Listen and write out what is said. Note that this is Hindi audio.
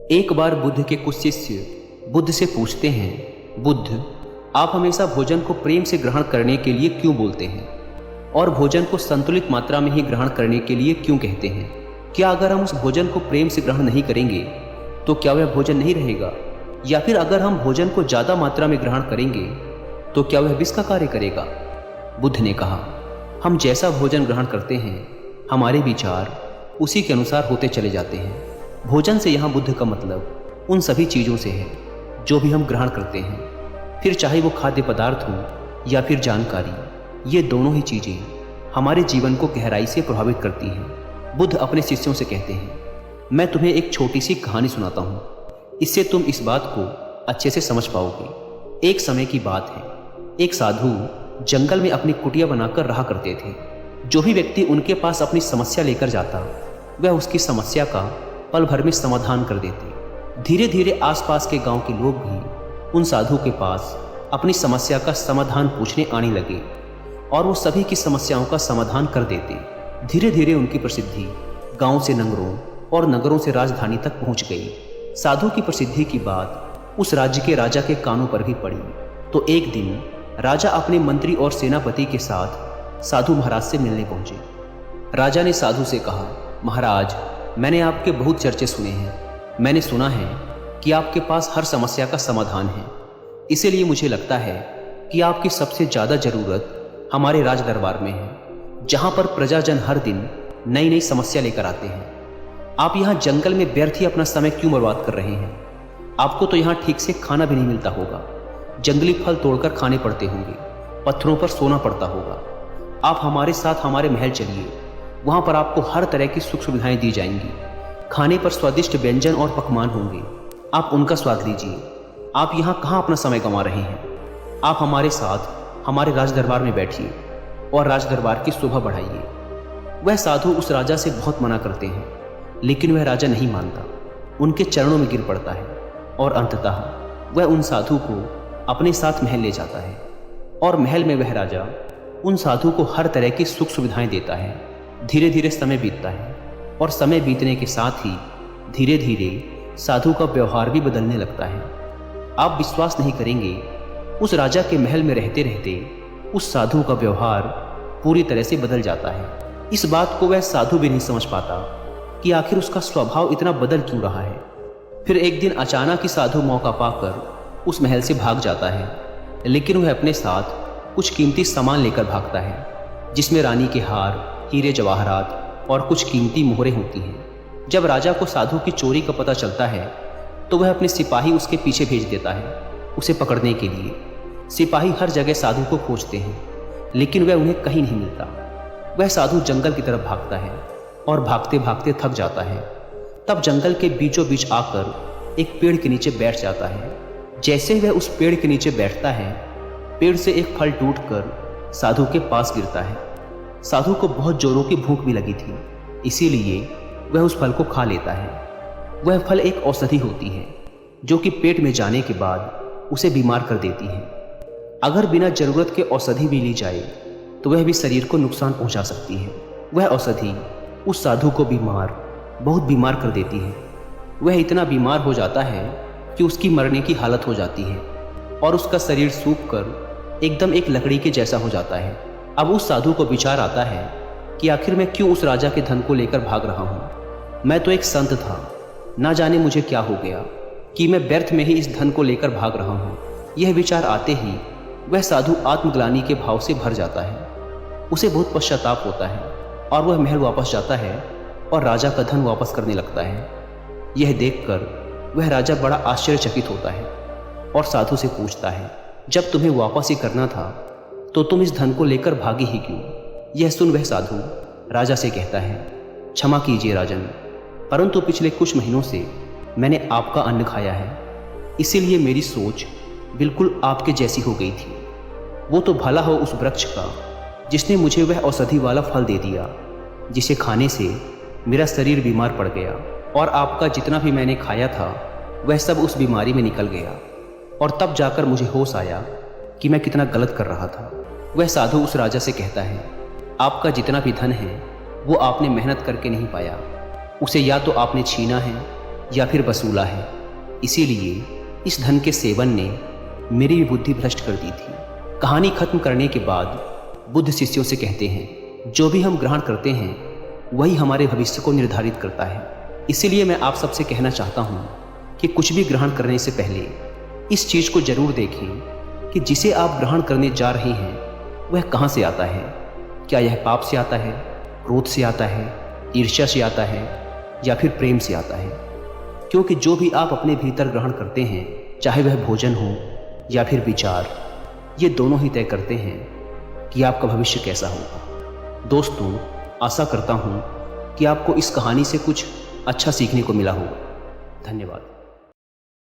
एक बार बुद्ध के कुछ शिष्य बुद्ध से पूछते हैं, बुद्ध, आप हमेशा भोजन को प्रेम से ग्रहण करने के लिए क्यों बोलते हैं और भोजन को संतुलित मात्रा में ही ग्रहण करने के लिए क्यों कहते हैं? क्या अगर हम उस भोजन को प्रेम से ग्रहण नहीं करेंगे तो क्या वह भोजन नहीं रहेगा, या फिर अगर हम भोजन को ज़्यादा मात्रा में ग्रहण करेंगे तो क्या वह विष का कार्य करेगा? बुद्ध ने कहा, हम जैसा भोजन ग्रहण करते हैं हमारे विचार उसी के अनुसार होते चले जाते हैं। भोजन से यहाँ बुद्ध का मतलब उन सभी चीज़ों से है जो भी हम ग्रहण करते हैं, फिर चाहे वो खाद्य पदार्थ हो या फिर जानकारी। ये दोनों ही चीज़ें हमारे जीवन को गहराई से प्रभावित करती हैं। बुद्ध अपने शिष्यों से कहते हैं, मैं तुम्हें एक छोटी सी कहानी सुनाता हूँ, इससे तुम इस बात को अच्छे से समझ पाओगे। एक समय की बात है, एक साधु जंगल में अपनी कुटिया बनाकर रहा करते थे। जो भी व्यक्ति उनके पास अपनी समस्या लेकर जाता वह उसकी समस्या का पल भर में समाधान कर देते। धीरे धीरे आसपास के गांव के लोग भी उन साधु के पास अपनी समस्या का समाधान पूछने आने लगे और वो सभी की समस्याओं का समाधान कर देते। धीरे धीरे उनकी प्रसिद्धि गांव से नगरों और नगरों से राजधानी तक पहुंच गई। साधु की प्रसिद्धि की बात उस राज्य के राजा के कानों पर भी पड़ी। तो एक दिन राजा अपने मंत्री और सेनापति के साथ साधु महाराज से मिलने पहुंचे। राजा ने साधु से कहा, महाराज, मैंने आपके बहुत चर्चे सुने हैं। मैंने सुना है कि आपके पास हर समस्या का समाधान है। इसीलिए मुझे लगता है कि आपकी सबसे ज़्यादा ज़रूरत हमारे राज दरबार में है, जहाँ पर प्रजाजन हर दिन नई नई समस्या लेकर आते हैं। आप यहाँ जंगल में व्यर्थ ही अपना समय क्यों बर्बाद कर रहे हैं? आपको तो यहाँ ठीक से खाना भी नहीं मिलता होगा, जंगली फल तोड़कर खाने पड़ते होंगे, पत्थरों पर सोना पड़ता होगा। आप हमारे साथ हमारे महल चलिए, वहाँ पर आपको हर तरह की सुख सुविधाएं दी जाएंगी। खाने पर स्वादिष्ट व्यंजन और पकवान होंगे, आप उनका स्वाद लीजिए। आप यहाँ कहाँ अपना समय गंवा रहे हैं? आप हमारे साथ हमारे राज दरबार में बैठिए और राज दरबार की शोभा बढ़ाइए। वह साधु उस राजा से बहुत मना करते हैं, लेकिन वह राजा नहीं मानता, उनके चरणों में गिर पड़ता है और अंततः वह उन साधु को अपने साथ महल ले जाता है। और महल में वह राजा उन साधु को हर तरह की सुख सुविधाएं देता है। धीरे धीरे समय बीतता है और समय बीतने के साथ ही धीरे धीरे साधु का व्यवहार भी बदलने लगता है। आप विश्वास नहीं करेंगे, उस राजा के महल में रहते रहते उस साधु का व्यवहार पूरी तरह से बदल जाता है। इस बात को वह साधु भी नहीं समझ पाता कि आखिर उसका स्वभाव इतना बदल क्यों रहा है। फिर एक दिन अचानक ही साधु मौका पाकर उस महल से भाग जाता है, लेकिन वह अपने साथ कुछ कीमती सामान लेकर भागता है, जिसमें रानी के हार, हीरे जवाहरात और कुछ कीमती मोहरें होती हैं। जब राजा को साधु की चोरी का पता चलता है तो वह अपने सिपाही उसके पीछे भेज देता है उसे पकड़ने के लिए। सिपाही हर जगह साधु को खोजते हैं, लेकिन वह उन्हें कहीं नहीं मिलता। वह साधु जंगल की तरफ भागता है और भागते भागते थक जाता है। तब जंगल के बीचों बीच आकर एक पेड़ के नीचे बैठ जाता है। जैसे वह उस पेड़ के नीचे बैठता है, पेड़ से एक फल टूटकर साधु के पास गिरता है। साधु को बहुत जोरों की भूख भी लगी थी, इसीलिए वह उस फल को खा लेता है। वह फल एक औषधि होती है जो कि पेट में जाने के बाद उसे बीमार कर देती है। अगर बिना जरूरत के औषधि भी ली जाए तो वह भी शरीर को नुकसान पहुंचा सकती है। वह औषधि उस साधु को बहुत बीमार कर देती है। वह इतना बीमार हो जाता है कि उसकी मरने की हालत हो जाती है और उसका शरीर सूख कर एकदम एक लकड़ी के जैसा हो जाता है। अब उस साधु को विचार आता है कि आखिर मैं क्यों उस राजा के धन को लेकर भाग रहा हूँ। मैं तो एक संत था, ना जाने मुझे क्या हो गया कि मैं व्यर्थ में ही इस धन को लेकर भाग रहा हूँ। यह विचार आते ही वह साधु आत्मग्लानि के भाव से भर जाता है। उसे बहुत पश्चाताप होता है और वह महल वापस जाता है और राजा का धन वापस करने लगता है। यह देखकर वह राजा बड़ा आश्चर्यचकित होता है और साधु से पूछता है, जब तुम्हें वापस ही करना था तो तुम इस धन को लेकर भागे ही क्यों? यह सुन वह साधु राजा से कहता है, क्षमा कीजिए राजन, परंतु पिछले कुछ महीनों से मैंने आपका अन्न खाया है, इसीलिए मेरी सोच बिल्कुल आपके जैसी हो गई थी। वो तो भला हो उस वृक्ष का जिसने मुझे वह औषधि वाला फल दे दिया, जिसे खाने से मेरा शरीर बीमार पड़ गया और आपका जितना भी मैंने खाया था वह सब उस बीमारी में निकल गया। और तब जाकर मुझे होश आया कि मैं कितना गलत कर रहा था। वह साधु उस राजा से कहता है, आपका जितना भी धन है वो आपने मेहनत करके नहीं पाया, उसे या तो आपने छीना है या फिर वसूला है। इसीलिए इस धन के सेवन ने मेरी भी बुद्धि भ्रष्ट कर दी थी। कहानी खत्म करने के बाद बुद्ध शिष्यों से कहते हैं, जो भी हम ग्रहण करते हैं वही हमारे भविष्य को निर्धारित करता है। इसीलिए मैं आप सबसे कहना चाहता हूँ कि कुछ भी ग्रहण करने से पहले इस चीज़ को जरूर देखें कि जिसे आप ग्रहण करने जा रहे हैं वह कहाँ से आता है। क्या यह पाप से आता है, क्रोध से आता है, ईर्ष्या से आता है या फिर प्रेम से आता है। क्योंकि जो भी आप अपने भीतर ग्रहण करते हैं, चाहे वह भोजन हो या फिर विचार, ये दोनों ही तय करते हैं कि आपका भविष्य कैसा होगा। दोस्तों, आशा करता हूँ कि आपको इस कहानी से कुछ अच्छा सीखने को मिला होगा। धन्यवाद।